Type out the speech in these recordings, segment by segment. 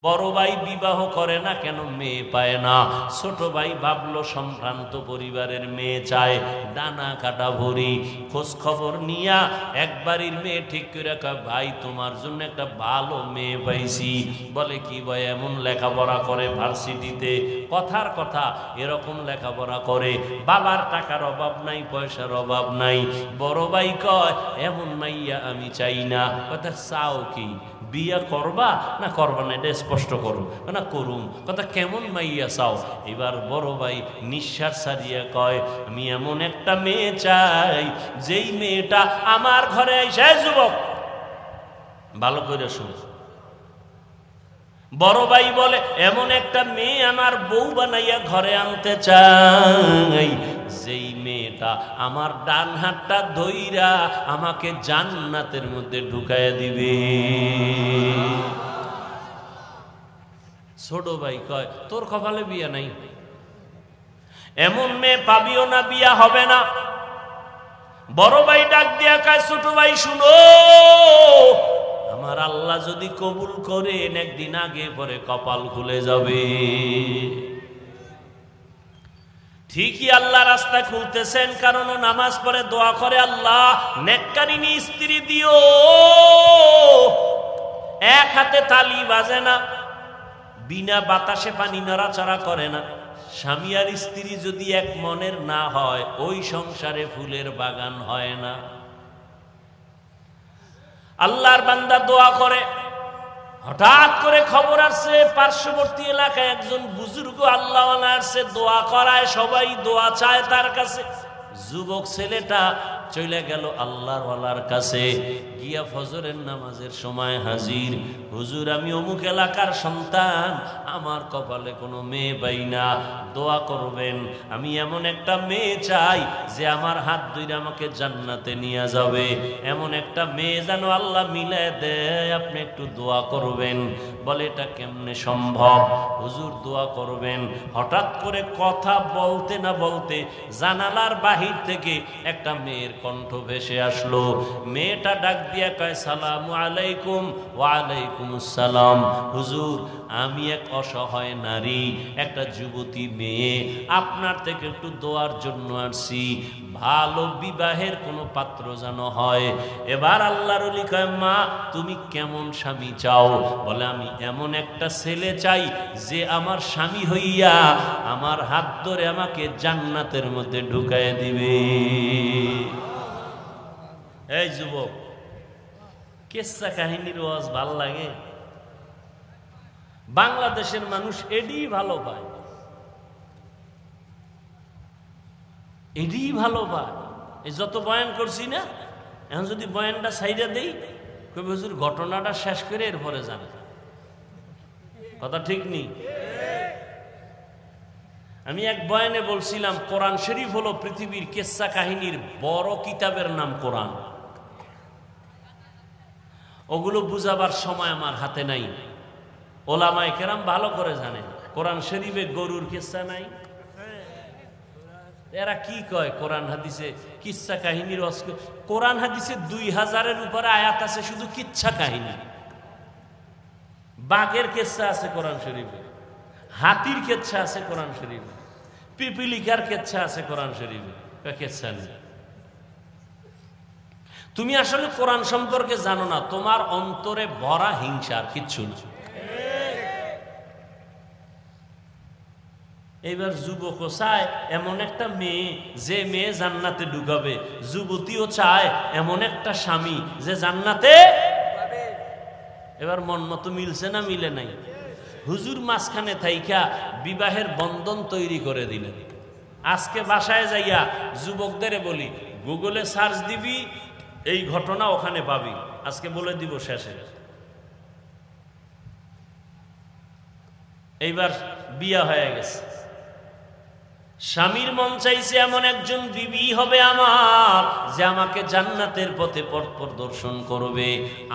বড় ভাই বিবাহ করে না কেন, মেয়ে পায় না। ছোট ভাই ভাবলো সম্ভ্রান্ত পরিবারের মেয়ে চায়, ডানা কাটা ভরি। খোঁজ খবর নিয়া এক বাড়ির মেয়ে ঠিক করে রাখা, ভাই তোমার জন্য একটা ভালো মেয়ে পাইছি। বলে কি ভাই, এমন লেখাপড়া করে ভার্সিটিতে, কথার কথা এরকম লেখাপড়া করে, বাবার টাকার অভাব নাই, পয়সার অভাব নাই। বড় ভাই কয় এমন মাইয়া আমি চাই না। কথা চাও কি, বিয়া করবা না করবা না, এটা স্পষ্ট করো। না করুম। কথা কেমন মাইয়া চাও? এবার বড় ভাই নিঃশ্বাস ছাড়িয়া কয়, আমি এমন একটা মেয়ে চাই যেই মেয়েটা আমার ঘরে এসে, যুবক ভালো করে শুন। বড় ভাই বলে এমন একটা মেয়ে আমার বউ বানাইয়া ঘরে আনতে চাই যেই মেয়েটা আমার ডান হাতটা ধইরা আমাকে জান্নাতের মধ্যে ঢুকাইয়া দিবে। ছোট ভাই কয় তোর কপালে বিয়া নাই, এমন মেয়ে পাবিও না, বিয়া হবে না। বড় ভাই ডাক দিয়া কয় ছোট ভাই শুনো, আমার আল্লাহ যদি কবুল করেন একদিন আগে পরে কপাল খুলে যাবে। ঠিকই আল্লাহ রাস্তা খুলতেছেন, কারণ নামাজ পড়ে দোয়া করে, আল্লাহ নেককারিনী স্ত্রী দিও। এক হাতে তালি বাজে না, বিনা বাতাসে পানি নড়াচড়া করে না। স্বামী আর স্ত্রী যদি এক মনের না হয়, ওই সংসারে ফুলের বাগান হয় না। আল্লাহর বান্দা দোয়া করে, হঠাৎ করে খবর আসছে পার্শ্ববর্তী এলাকায় একজন বুজুর্গ আল্লাহওয়ালা আসছে, দোয়া করায়, সবাই দোয়া চায় তার কাছে। যুবক ছেলেটা চলে গেল আল্লাহর ওয়ালার কাছে, গিয়া ফজরের নামাজের সময় হাজির। হুজুর আমি অমুক এলাকার সন্তান, আমার কপালে কোনো মেয়ে পাই না, দোয়া করবেন। আমি এমন একটা মেয়ে চাই যে আমার হাত ধরে আমাকে জান্নাতে নিয়ে যাবে, এমন একটা মেয়ে যেন আল্লাহ মিলায় দেয়, আপনি একটু দোয়া করবেন। বলে এটা কেমনে সম্ভব? হুজুর দোয়া করবেন। হঠাৎ করে কথা বলতে না বলতে জানালার বাহির থেকে একটা মেয়ের কণ্ঠ ভেসে আসলো। মেয়েটা ডাক দিয়া কয় সালামু আলাইকুম। ওয়ালাইকুম আসসালাম। হুজুর আমি এক অসহায় নারী, একটা যুবতী মেয়ে, আপনার থেকে একটু দোয়ার জন্য আসছি, ভালো বিবাহের কোনো পাত্র যেন হয়। এবার আল্লাহর ওলি কয় মা তুমি কেমন স্বামী চাও? বলে আমি এমন একটা ছেলে চাই যে আমার স্বামী হইয়া আমার হাত ধরে আমাকে জান্নাতের মধ্যে ঢুকায় দিবে। এই যুবক, কিসসা কাহিনীর ওয়াজ ভাল লাগে? বাংলাদেশের মানুষ এডি ভালো পায়, এডি ভালো পায়। এই যত বয়ান করছি না, এখন যদি বয়ানটা সাইডা দেই, কবি হুজুর ঘটনাটা শেষ করে এরপরে যান। কথা ঠিক নেই? আমি এক বয়ানে বলছিলাম কোরআন শরীফ হলো পৃথিবীর কিসসা কাহিনীর বড় কিতাবের নাম কোরআন। ওগুলো বুঝাবার সময় আমার হাতে নাই। ওলামায়ে কেরাম ভালো করে জানেন কোরআন শরীফে গরুর কিসসা নাই। এরা কি কয় কোরআন হাদিসে কিচ্ছা কাহিনীর? কোরআন হাদিসে 2000-এর উপরে আয়াত আছে শুধু কিচ্ছা কাহিনী। বাঘের কেচ্ছা আছে কোরআন শরীফে, হাতির কেচ্ছা আছে কোরআন শরীফে, পিপিলিকার কেচ্ছা আছে কোরআন শরীফে, কেচ্ছা নেই। তুমি আসলে কোরআন সম্পর্কে জানো না, তোমার অন্তরে ভরা হিংসার কিচ্ছু না। এইবার যুবকও চায় এমন একটা মেয়ে যে মেয়ে জান্নাতে ঢুকাবে, যুবতীও চায় এমন একটা স্বামী যে জান্নাতে। এবার মন মতো মিলছে না মিলে নাই? হুজুর মাঝখানে থাইকা বিবাহের বন্ধন তৈরি করে দিলেন। আজকে বাসায় যাইয়া যুবকদের বলি গুগলে সার্চ দিবি, এই ঘটনা ওখানে পাবি। আজকে বলে দিব শেষে। এইবার বিয়া হয়ে গেছে, স্বামীর মন চাইছে এমন একজন বিবি হবে আমার, যে আমাকে জান্নাতের পথে পথ প্রদর্শন করবে,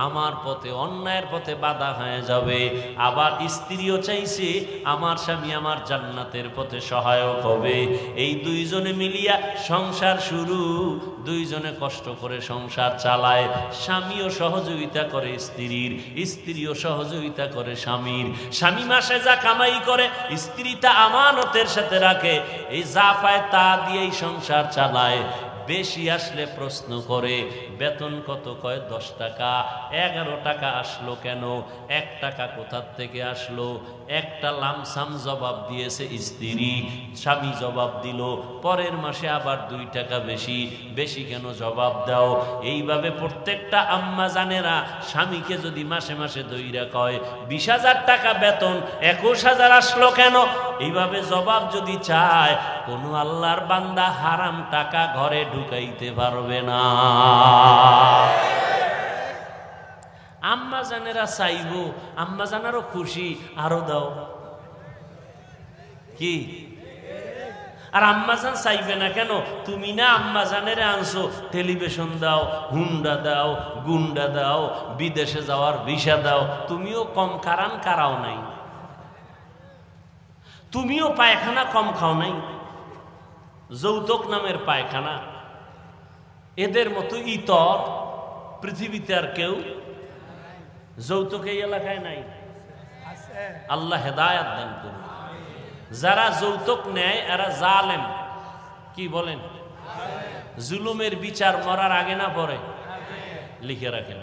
আমার পথে অন্যায়ের পথে বাধা হয়ে যাবে। আবার স্ত্রীও চাইছে আমার স্বামী আমার জান্নাতের পথে সহায়ক হবে। এই দুইজনে মিলিয়া সংসার শুরু, দুইজনে কষ্ট করে সংসার চালায়। স্বামীও সহযোগিতা করে স্ত্রীর, স্ত্রীও সহযোগিতা করে স্বামীর। স্বামী মাসে যা কামাই করে স্ত্রী তা আমানতের সাথে রাখে, এই যা পায় তা দিয়েই সংসার চালায়। বেশি আসলে প্রশ্ন করে বেতন কত, কয় 10 টাকা। 11 টাকা আসলো কেন, 1 টাকা কোথার থেকে আসলো? একটা লামসাম জবাব দিয়েছে স্ত্রী, স্বামী জবাব দিল। পরের মাসে আবার 2 টাকা বেশি, বেশি কেন জবাব দাও? এইভাবে প্রত্যেকটা আম্মা জানেরা স্বামীকে যদি মাসে মাসে দইরা কয় 20,000 টাকা বেতন, 21,000 আসলো কেন, এইভাবে জবাব যদি চায়, কোনো আল্লাহর বান্দা হারাম টাকা ঘরে ঢুকাইতে পারবে না। আম্মা জানেরা চাইবো, আম্মা জানারও খুশি, আরো দাও কি? আর আম্মা জান চাইবে না কেন? তুমি না আম্মা জানেরে আনছো, টেলিভিশন দাও, হুন্ডা দাও, গুন্ডা দাও, বিদেশে যাওয়ার ভিসা দাও। তুমিও কম কারাও নাই, তুমিও পায়খানা কম খাও নাই, যৌতুক নামের পায়খানা। এদের মতো ইতর পৃথিবীতে আর কেউ যৌতুক এই এলাকায় নাই। আল্লাহ হেদায়াত দান করুন। যারা যৌতুক নেয় এরা জালেম। কি বলেন? জুলুমের বিচার মরার আগে না পরে? লিখে রাখেন।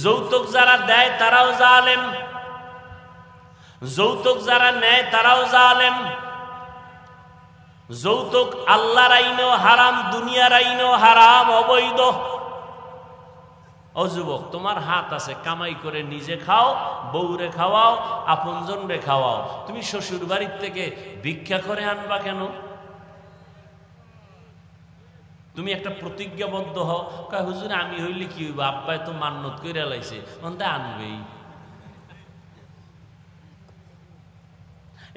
যৌতুক যারা দেয় তারাও জালেম, যৌতুক যারা নেয় তারাও জালেম। যৌতুক আল্লাহর আইনেও হারাম, দুনিয়ার আইনেও হারাম, অবৈধ। ও যুবক, তোমার হাত আছে, কামাই করে নিজে খাও, বউরে খাওয়াও, আপনজন রে খাওয়াও। তুমি শ্বশুর বাড়ির থেকে ভিক্ষা করে আনবা কেন? তুমি একটা প্রতিজ্ঞাবদ্ধ হও, কয় হুজুর আমি হইলে কি হইব, আব্বাই তো মান্নত করে লাইছে, অন্তে আনবেই।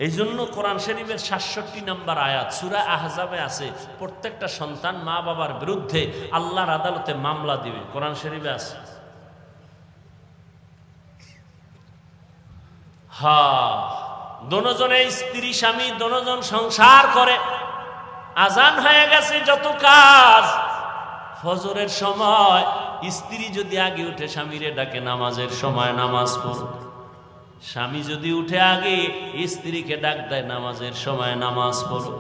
এই জন্য কোরআন শরীফের ৬৭ নম্বর আয়াত সূরা আহজাবে আছে, প্রত্যেকটা সন্তান মা বাবার বিরুদ্ধে আল্লাহর আদালতে মামলা দিবে। কোরআন শরীফে আছে। দোনোজনে স্ত্রী স্বামী দোনোজন সংসার করে। আজান হয়ে গেছে, যত কাজ। ফজরের সময় স্ত্রী যদি আগে উঠে স্বামীরে ডাকে নামাজের সময় নামাজ পড়ো। স্বামী যদি উঠে আগে স্ত্রীকে ডাক দেয় নামাজের সময় নামাজ পড়ো।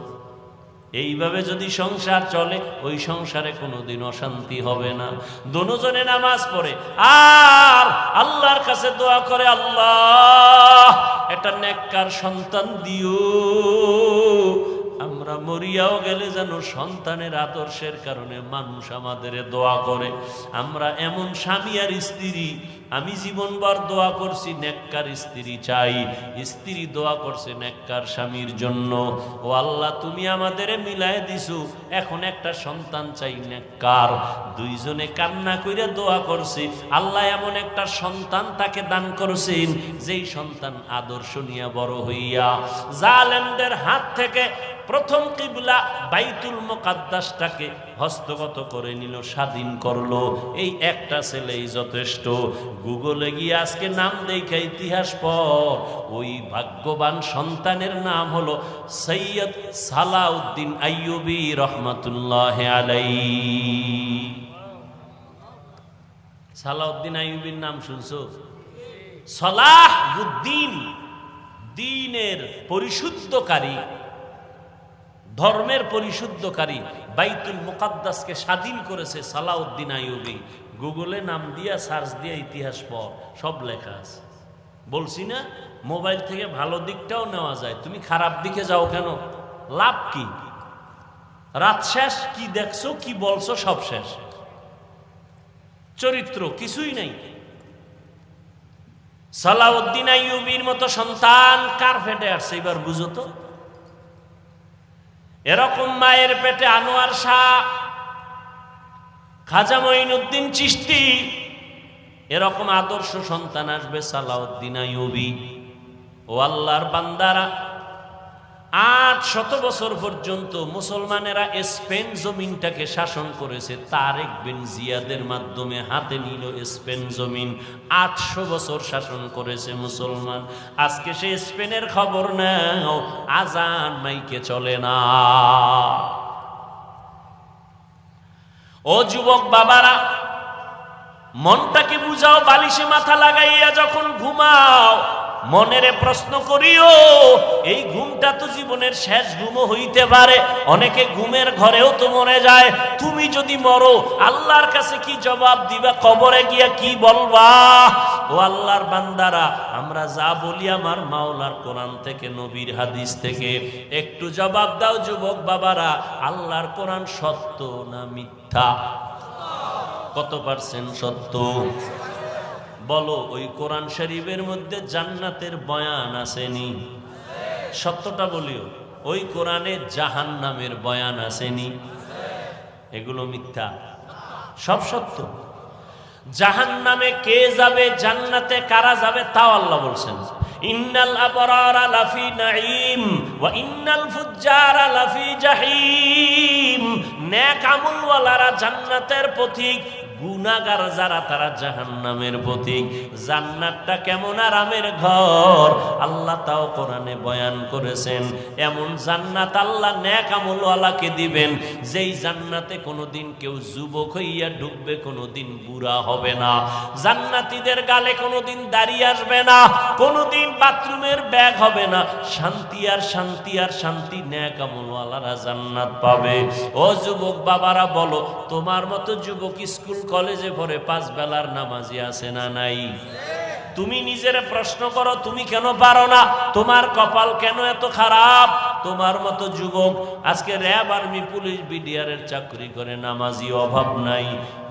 এইভাবে যদি সংসার চলে, ওই সংসারে কোনোদিন অশান্তি হবে না। দোনোজনে নামাজ পড়ে আর আল্লাহর কাছে দোয়া করে, আল্লাহ এটা নেককার সন্তান দিও, আমরা মরিয়াও গেলে যেন সন্তানের আদর্শের কারণে মানুষ আমাদের দোয়া করে। আমরা এমন স্বামী আর স্ত্রী, আমি জীবনভর দোয়া করছি নেককার স্ত্রী চাই, স্ত্রী দোয়া করছে নেককার স্বামীর জন্য। ও আল্লাহ তুমি আমাদের মিলায় দিছো, এখন একটা সন্তান চাই নেককার। দুইজনে কান্না কইরা দোয়া করছি, আল্লাহ এমন একটা সন্তান তাকে দান করছেন, যেই সন্তান আদর্শ নিয়ে বড় হইয়া জালেমদের হাত থেকে প্রথম কিবলা বাইতুল মুকাদ্দাসটাকে হস্তগত করে নিল, স্বাধীন করলো। এই একটা ছেলেই যথেষ্ট। গুগলে গিয়ে আজকে নাম দেখে ইতিহাস পর, ওই ভাগ্যবান সন্তানের নাম হলো সৈয়দ সালাউদ্দিন আইয়ুবী রহমাতুল্লাহ আলাইহি। সালাউদ্দিন আইয়ুবীর নাম শুনছো? সালাহুদ্দিন, দ্বীনের পরিশুদ্ধকারী, ধর্মের পরিশুদ্ধকারী, বাইতুল মুকাদ্দাসকে স্বাধীন করেছে সালাউদ্দিন আইয়ুবী। গুগলে নাম দিয়া সার্চ দিয়া ইতিহাস পড়, সব লেখা আছে। বলছি না মোবাইল থেকে ভালো দিকটাও নেওয়া যায়, তুমি খারাপ দিকে যাও কেন? লাভ কি? রাত শেষ, কি দেখছো কি বলছো সব শেষ, চরিত্র কিছুই নাই। সালাউদ্দিন আইয়ুবীর মতো সন্তান কার পেটে আসছে এবার বুঝো তো। এরকম মায়ের পেটে আনোয়ার শাহ, খাজা মঈনুদ্দিন চিশতি, এরকম আদর্শ সন্তান আসবে সালাউদ্দিন আইয়ুবী। ও আল্লাহর বান্দারা, 800 বছর পর্যন্ত মুসলমানেরা স্পেন জমিনটাকে শাসন করেছে। তারেক বিন জিয়াদের মাধ্যমে হাতে নিল স্পেন জমিন। 800 বছর শাসন করেছে মুসলমান। আজকে সে স্পেনের খবর নাও, আজান মাইকে চলে না। ও যুবক বাবারা, মনটাকে বুঝাও, বালিশে মাথা লাগাইয়া যখন ঘুমাও মনেরে প্রশ্ন করিও, এই ঘুমটা তো জীবনের শেষ ঘুমও হইতে পারে। অনেকে ঘুমের ঘরেও তো মরে যায়। তুমি যদি মরো, আল্লাহর কাছে কি জবাব দিবা? কবরে গিয়া কি বলবা? ও আল্লাহর বান্দারা, আমরা যা বলি আমার মাওলার কোরআন থেকে, নবীর হাদিস থেকে, একটু জবাব দাও যুবক বাবারা। আল্লাহর কোরআন সত্য না মিথ্যা? কত পার্সেন্ট সত্য বলো? ওই কোরআন শরীফের মধ্যে জান্নাতের বয়ান আসেনি? সত্যটা বলিও। ওই কোরআনে জাহান্নামের বয়ান আসেনি? এগুলো মিথ্যা, সব সত্য। জাহান্নামে কে যাবে, জান্নাতে কারা যাবে, তাও আল্লাহ বলছেন। ইন্নাল আবরারা লাফি নাঈম ওয়া ইন্নাল ফুজ্জারা লাফি জাহিম। নেক আমলওয়ালারা জান্নাতের পথিক, গুনাহগার যারা তারা জাহান্নামের পথিক। জান্নাতটা কেমন আরামের ঘর আল্লাহ তাও কোরআনে বয়ান করেছেন। এমন জান্নাত আল্লাহ নেক আমলওয়ালাকে দিবেন, যেই জান্নাতে কোনোদিন কেউ যুবক হইয়া ঢুকবে, কোনোদিন বুড়া হবে না। জান্নাতীদের গালে কোনোদিন দাড়ি আসবে না, কোনোদিন বাথরুমের ব্যাগ হবে না। শান্তি আর শান্তি আর শান্তি, নেক আমলওয়ালারা জান্নাত পাবে। ও যুবক বাবারা বলো, তোমার মতো যুবক স্কুল কলেজে পড়ে 5 বেলার নামাজি আছে না নাই? তুমি নিজের প্রশ্ন করো, তুমি কেন পারো না? তোমার কপাল কেন এত খারাপ? তোমার মতো যুবক আজকে র্যাব, আর্মি, পুলিশ, বিডিআরের চাকরি করে, নামাজি অভাব নাই।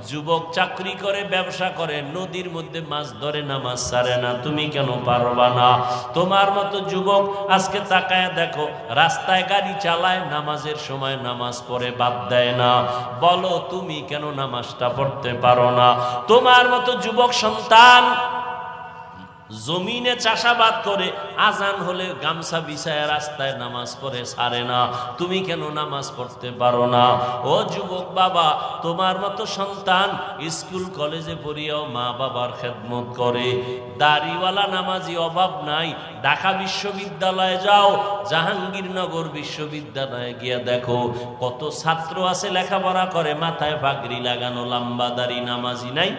যুবক চাকরি করে, ব্যবসা করে, নদীর মধ্যে মাছ ধরে, নামাজ ছাড়ে না। তুমি কেন পারবা না? তোমার মতো যুবক আজকে তাকায় দেখো, রাস্তায় গাড়ি চালায়, নামাজের সময় নামাজ পড়ে বাদ দেয় না। বলো, তুমি কেন নামাজটা পড়তে পারো না? তোমার মতো যুবক সন্তান জমিনে চাষাবাদ করে, আজান হলে গামছা বিছায় রাস্তায় নামাজ পড়ে ছাড়ে না। তুমি কেন নামাজ পড়তে পারো না? ও যুবক বাবা, তোমার মতো সন্তান স্কুল কলেজে পড়িয়াও মা বাবার খেদমত করে। দাড়িওয়ালা নামাজি অভাব নাই। ঢাকা বিশ্ববিদ্যালয়ে যাও, জাহাঙ্গীরনগর বিশ্ববিদ্যালয়ে গিয়া দেখো কত ছাত্র আছে লেখাপড়া করে, মাথায় পাগড়ি লাগানো, লম্বা দাড়ি, নামাজি নাই।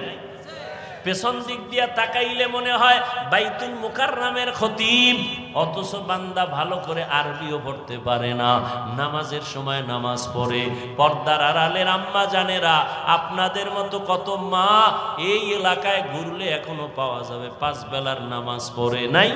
পেছন দিক দিয়া তাকাইলে মনে হয় বাইতুল মুকাররমের খতিব, অথচ বান্দা ভালো করে আরবিও পড়তে পারে না। নামাজের সময় নামাজ পড়ে। পর্দার আড়ালের আম্মা জানেরা, আপনাদের মতো কত মা এই এলাকায় ঘুরলে এখনো পাওয়া যাবে 5 বেলার নামাজ পড়ে নাই।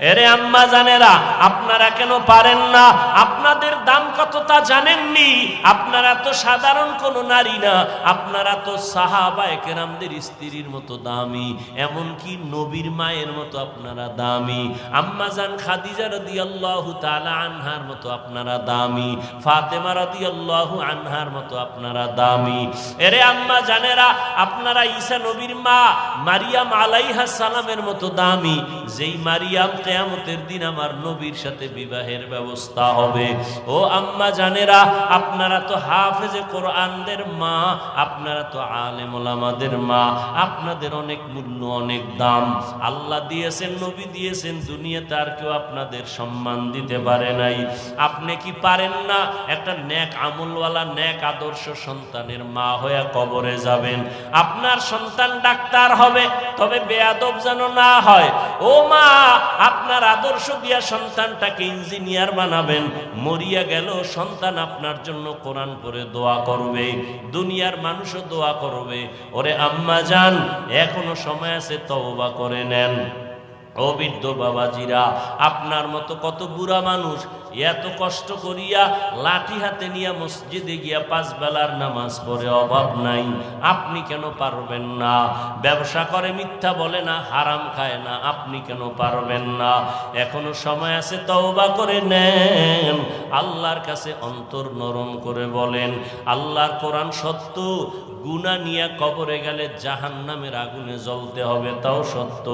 এরে আম্মা জানেরা, আপনারা কেন পারেন না? আপনাদের দাম কত তা জানেননি? আপনারা তো সাধারণ কোনো নারী না, আপনারা তো সাহাবায়ে কেরামদের স্ত্রীর মতো দামি, এমনকি নবীর মায়ের মতো আপনারা দামি। আম্মা জান খাদিজা রাদিয়াল্লাহু তাআলা আনহার মতো আপনারা দামি, ফাতেমা রাদিয়াল্লাহু আনহার মতো আপনারা দামি। এরে আম্মা জানেরা, আপনারা ঈসা নবীর মা মারিয়াম আলাইহাস সালামের মতো দামি, যেই মারিয়াম কিয়ামতের দিন আমার নবীর সাথে বিবাহের ব্যবস্থা হবে। ও আম্মা জানেরা, আপনারা তো হাফেজে কোরআনদের মা, আপনারা তো আলেম ওলামাদের মা, আপনাদের অনেক মূল্য, অনেক দাম আল্লাহ দিয়েছেন, নবী দিয়েছেন। দুনিয়াতে আর কেউ আপনাদের সম্মান দিতে পারে নাই। আপনি কি পারেন না একটা নেক আমলওয়ালা, নেক আদর্শ সন্তানের মা হয়ে কবরে যাবেন? আপনার সন্তান ডাক্তার হবে, তবে বেয়াদব যেন না হয়। ও মা, আপনার আদর্শ দিয়া সন্তানটাকে ইঞ্জিনিয়ার বানাবেন। মরিয়া গেল সন্তান আপনার জন্য কোরআন পড়ে দোয়া করবে, দুনিয়ার মানুষও দোয়া করবে। ওরে আম্মা জান, এখনো সময় আছে, তওবা করে নেন। ও বৃদ্ধ বাবাজিরা, আপনার মতো কত বুড়া মানুষ এত কষ্ট করিয়া লাঠি হাতে নিয়ে মসজিদে গিয়া 5 বেলার নামাজ পড়ে অভাব নাই, আপনি কেন পারবেন না? ব্যবসা করে মিথ্যা বলে না, হারাম খায় না, আপনি কেন পারবেন না? এখনো সময় আছে, তওবা করে নেন, আল্লাহর কাছে অন্তর নরম করে বলেন আল্লাহর কোরআন সত্য, গুনাহ নিয়ে কবরে গেলে জাহান্নামের আগুনে জ্বলতে হবে তাও সত্য।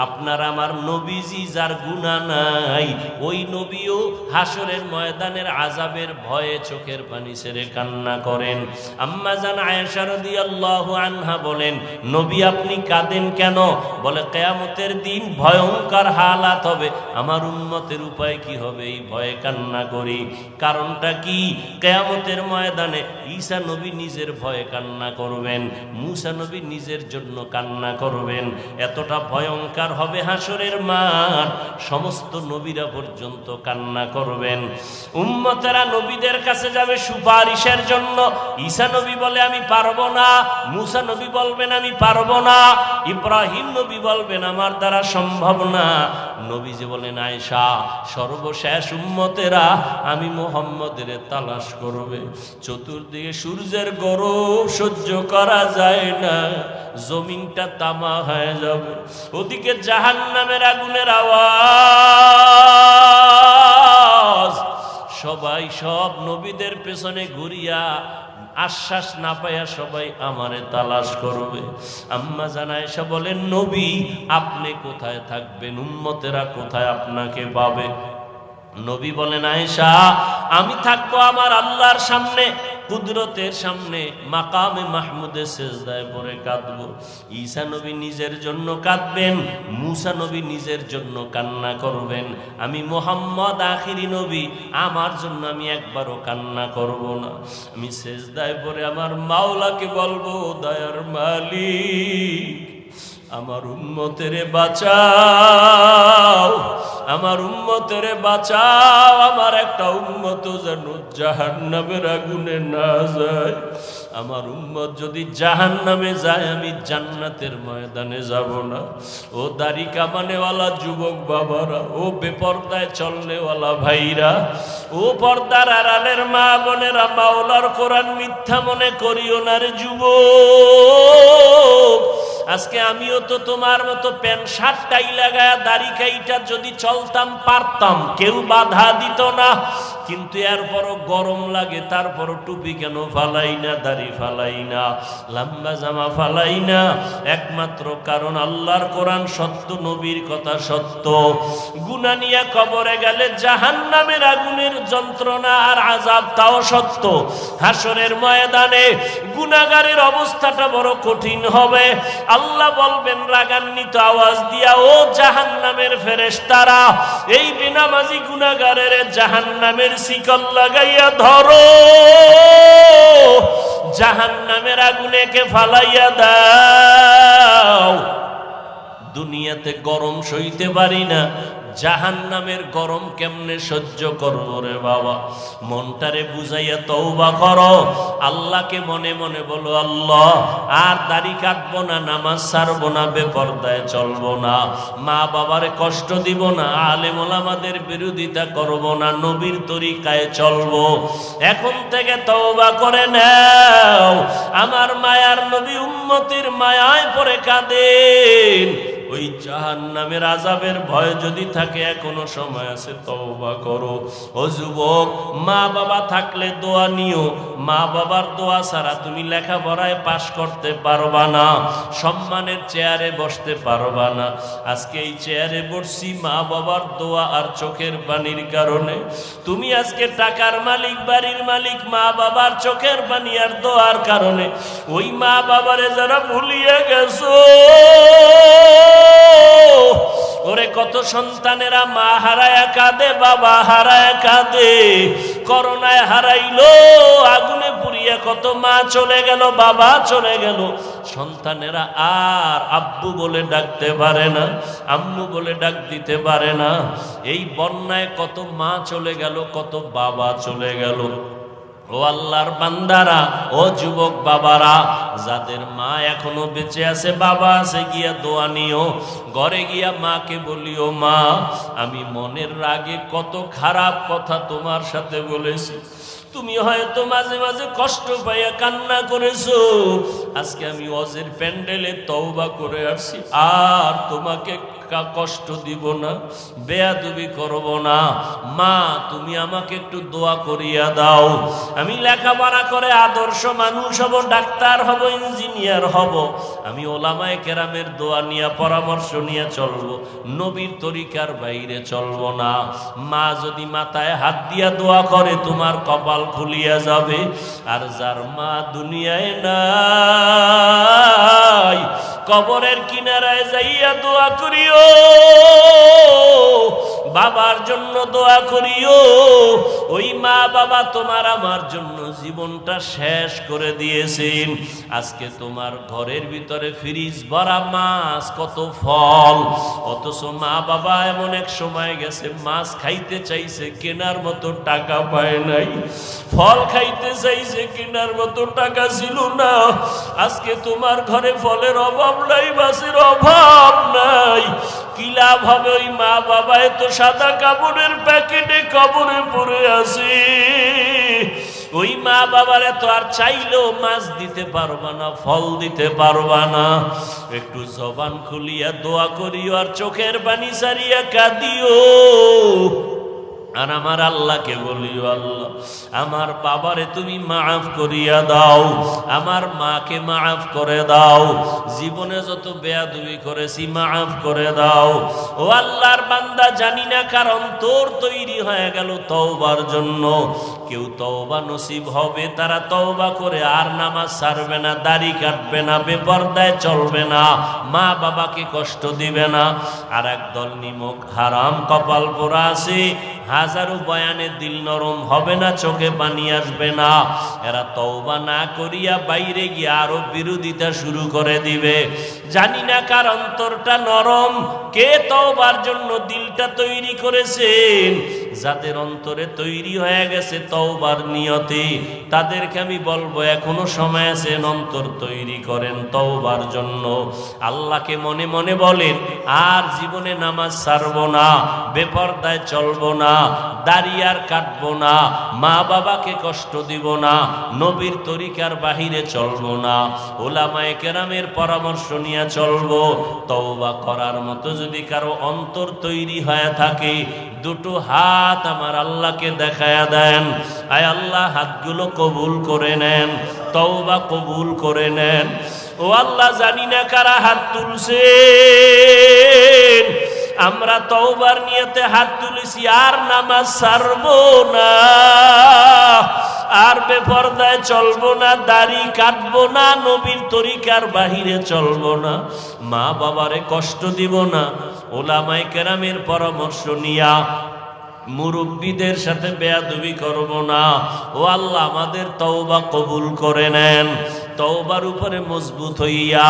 আপনার আমার নবীজি যার গুনাহ নাই, ওই নবীও হাসরের ময়দানের আযাবের ভয়ে চোখের পানি ছেড়ে কান্না করেন। আম্মা জান আয়েশা রাদিয়াল্লাহু আনহা বলেন, নবী আপনি কাঁদেন কেন? বলে কিয়ামতের দিন ভয়ঙ্কর হালাত হবে, আমার উম্মতের উপায় কি হবে, এই ভয়ে কান্না করি। কারণটা কি? কিয়ামতের ময়দানে ঈসা নবী নিজের ভয়ে কান্না করবেন, মূসা নবী নিজের জন্য কান্না করবেন। এতটা ভয়ঙ্কর হবে হাসরের মাঠ, সমস্ত নবীরা পর্যন্ত কান্না করবেন। উম্মতেরা নবীদের কাছে যাবে সুপারিশের জন্য। ঈসা নবী বলে আমি পারবো না, মূসা নবী বলবেন আমি পারবো না, ইব্রাহিম নবী বলবেন আমার দ্বারা সম্ভব না। নবীজি বলেন আয়েশা, সর্বশেষ উম্মতেরা আমি মুহাম্মদের তালাশ করবে। চতুর্দিকে সূর্যের গরম সহ্য করা যায় না, জমিনটা তামা হয়ে যাবে, ওদিকে জাহান্নামের আগুনের আওয়াজ। সবাই সব নবীদের পেছনে ঘুরিয়া আশ্বাস না পাইয়া সবাই আমারে তালাশ করবে। আম্মা জান আয়েশা বলেন, নবী আপনি কোথায় থাকবেন, উম্মতেরা কোথায় আপনাকে পাবে? নবী বলেন আয়েশা, আমি থাকবো আমার আল্লাহর সামনে, কুদরতের সামনে, মাকামে মাহমুদে সেজদায় পড়ে কাঁদবো। ঈসা নবী নিজের জন্য কাঁদবেন, মূসা নবী নিজের জন্য কান্না করবেন। আমি মুহাম্মদ আখিরি নবী, আমার জন্য আমি একবারও কান্না করব না। আমি সেজদায় পড়ে আমার মাওলাকে বলবো, দয়ার মালিক আমার উম্মতেরে বাঁচাও, আমার উম্মতেরে বাঁচাও, আমার একটা উম্মত যেন জাহান্নামের আগুনে না যায়। আমার উম্মত যদি জাহান্নামে যায় আমি জান্নাতের ময়দানে যাব না। ও দাড়ি কামানেওয়ালা যুবক বাবারা, ও বেপর্দায় চলনেওয়ালা ভাইরা, ও পর্দার আড়ালের মা বোনেরা, মাওলার কোরআন মিথ্যা মনে করিও না রে যুবক। আজকে আমিও তো তোমার মতো প্যান্ট শার্ট টাই লাগায়া দাড়ি কাইটা যদি চলতাম পারতাম, কেউ বাধা দিত না। কিন্তু এরপরও গরম লাগে, তারপরও টুপি কেন ফালাই না, দাড়ি ফালাই না, লম্বা জামা ফালাই না? একমাত্র কারণ আল্লাহর কোরআন সত্য, নবীর কথা সত্য। গুনাহ নিয়ে কবরে গেলে জাহান্নামের আগুনের যন্ত্রণা আর আযাব তাও সত্য। হাসরের ময়দানে গুনাহগারের অবস্থাটা বড় কঠিন হবে। আল্লাহ বলবেন রাগান্বিত আওয়াজ দিয়া, ও জাহান্নামের ফেরেশতারা, এই বেনামাজি গুনাহগারের জাহান্নামের শিকল লাগাইয়া ধরো, জাহান্নামের আগুনেকে ফালাইয়া দাও। দুনিয়াতে গরম সইতে পারি না, জাহান্নামের গরম কেমনে সহ্য করব রে বাবা? মনটারে বুঝাইয়া তওবা করো, আল্লাহকে মনে মনে বলো, আল্লাহ আর দাড়ি কাটবো না, নামাজ ছাড়বো না, বেপরদায় চলবো না, মা বাবারে কষ্ট দিব না, আলেম ওলামাদের বিরোধিতা করব না, নবীর তরিকায় চলবো। এখন থেকে তওবা করে নাও। আমার মায়ার নবী উম্মতের মায়ায় পড়ে কাঁদেন। ওই জাহান্নামের আযাবের ভয় যদি থাকে, এখনো সময় আছে, তওবা করো। ও যুবক, মা বাবা থাকলে দোয়া নিও, মা বাবার দোয়া ছাড়া তুমি লেখাপড়ায় পাশ করতে পারবা না, সম্মানের চেয়ারে বসতে পারবা না। আজকে এই চেয়ারে বসছি মা বাবার দোয়া আর চোখের পানির কারণে। তুমি আজকে টাকার মালিক, বাড়ির মালিক, মা বাবার চোখের পানি আর দোয়ার কারণে। ওই মা বাবারে যারা ভুলিয়ে গেছো, ওরে কত সন্তানেরা মা হারায়া কাঁদে, বাবা হারায়া কাঁদে। করোনায় হারাইলো, আগুনে পুড়িয়ে কত মা চলে গেল, বাবা চলে গেল। সন্তানেরা আর আব্বু বলে ডাকতে পারে না, আম্মু বলে ডাক দিতে পারে না। এই বন্যায় কত মা চলে গেল, কত বাবা চলে গেল। ও আল্লাহর বান্দারা, ও যুবক বাবারা, যাদের মা এখনো বেঁচে আছে, বাবা আছে, গিয়া দোয়া নিও। ঘরে গিয়া মাকে বলিও, মা আমি মনের রাগে কত খারাপ কথা তোমার সাথে বলেছি, তুমি হয়তো মাঝে মাঝে কষ্ট পাইয়া কান্না করেছো। আজকে আমি ওয়াজের প্যান্ডেলে তওবা করে আসছি, আর তোমাকে কষ্ট দিব না, বেয়াদবি করব না। মা তুমি আমাকে একটু দোয়া করিয়া দাও, আমি লেখাপড়া করে আদর্শ মানুষ হব, ডাক্তার হব, ইঞ্জিনিয়ার হব, আমি ওলামায়ে কেরামের দোয়া নিয়ে পরামর্শ নিয়ে চলবো, নবীর তরিকার বাইরে চলবো না। মা যদি মাথায় হাত দিয়া দোয়া করে, তোমার কপাল খুলিয়া যাবে। আর যার মা দুনিয়ায় নাই, কবরের কিনারায় যাইয়া দোয়া করিও, বাবার জন্য দোয়া করিও। ওই মা বাবা তোমার আমার জন্য জীবনটা শেষ করে দিয়েছেন। আজকে তোমার ঘরের ভিতরে ফ্রিজ ভরা মাছ, কত ফল, অথচ মা বাবা এমন এক সময় গেছে মাছ খাইতে চাইছে, কেনার মতো টাকা পায় নাই। ফল খাইতে চাইছে, কেনার মতো টাকা ছিল না। আজকে তোমার ঘরে ফলের অভাব নাই, মাছের অভাব নাই। কি লাভ হবে? ওই মা বাবা তো সাদা কাপড়ের প্যাকেটে কবরে পড়ে আছে। ওই মা বাবারে তো আর চাইলেও মাছ দিতে পারবা না, ফল দিতে পারবা না। একটু জবান খুলিয়া দোয়া করিও, আর চোখের পানি সারিয়া কাঁদিও। আর আমার আল্লাহকে বলিও, আল্লাহ আমার বাবারে তুমি মাফ করিয়া দাও, আমার মাকে মাফ করে দাও, জীবনে যত বেয়াদবি করেছি মাফ করে দাও। ও আল্লাহর বান্দা, জানি না কার অন্তর তৈরি হয়ে গেল তওবার জন্য। কেউ তওবা নসিব হবে, তারা তওবা করে আর নামাজ ছাড়বে না, দাড়ি কাটবে না, বেপরদায় চলবে না, মা বাবাকে কষ্ট দিবে না। আর একদল নিমক হারাম কপাল পোড়া আছে, হাজারো বয়ানে দিল নরম হবে না, চোখে পানি আসবে না। এরা তওবা না করিয়া বাইরে গিয়ে আরো বিরোধিতা শুরু করে দিবে। জানি না কার অন্তরটা নরম, কে তওবার জন্য দিলটা তৈরি করেছেন। যাদের অন্তরে তৈরি হয়ে গেছে তওবার নিয়তে, তাদেরকে আমি বলবো এখনো সময় আছে, অন্তর তৈরি করেন তওবার জন্য। আল্লাহকে মনে মনে বলেন, আর জীবনে নামাজ ছাড়বো না, বেপরদায় চলবো না, দাড়ি আর কাটবো না, মা বাবাকে কষ্ট দিব না, নবীর তরিকার বাহিরে চলবো না, ওলামায়ে কেরামের পরামর্শ নিয়ে চলবো। তওবা করার মতো যদি কারো অন্তর তৈরি হয়ে থাকে, দুটো হাত আমার আল্লাহকে দেখায়া দেন। আয় আল্লাহ, হাতগুলো কবুল করে নেন, তওবা কবুল করে নেন। ও আল্লাহ, জানি না কারা হাত তুলছেন, আমরা তওবার নিয়তে হাত তুলেছি, আর নামাজ ছাড়বো না, আর বেপরদায় চলবো না, দাড়ি কাটবো না, নবীর তরিকার বাহিরে চলবো না, মা বাবারে কষ্ট দিব না, ওলামায়ে কেরামের পরামর্শ নিয়া মুরব্বীদের সাথে বেয়াদবি করব না। ও আল্লাহ, আমাদের তওবা কবুল করে নেন। তওবার উপরে মজবুত হইয়া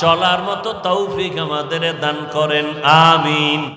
চলার মতো তৌফিক আমাদের দান করেন, আমিন।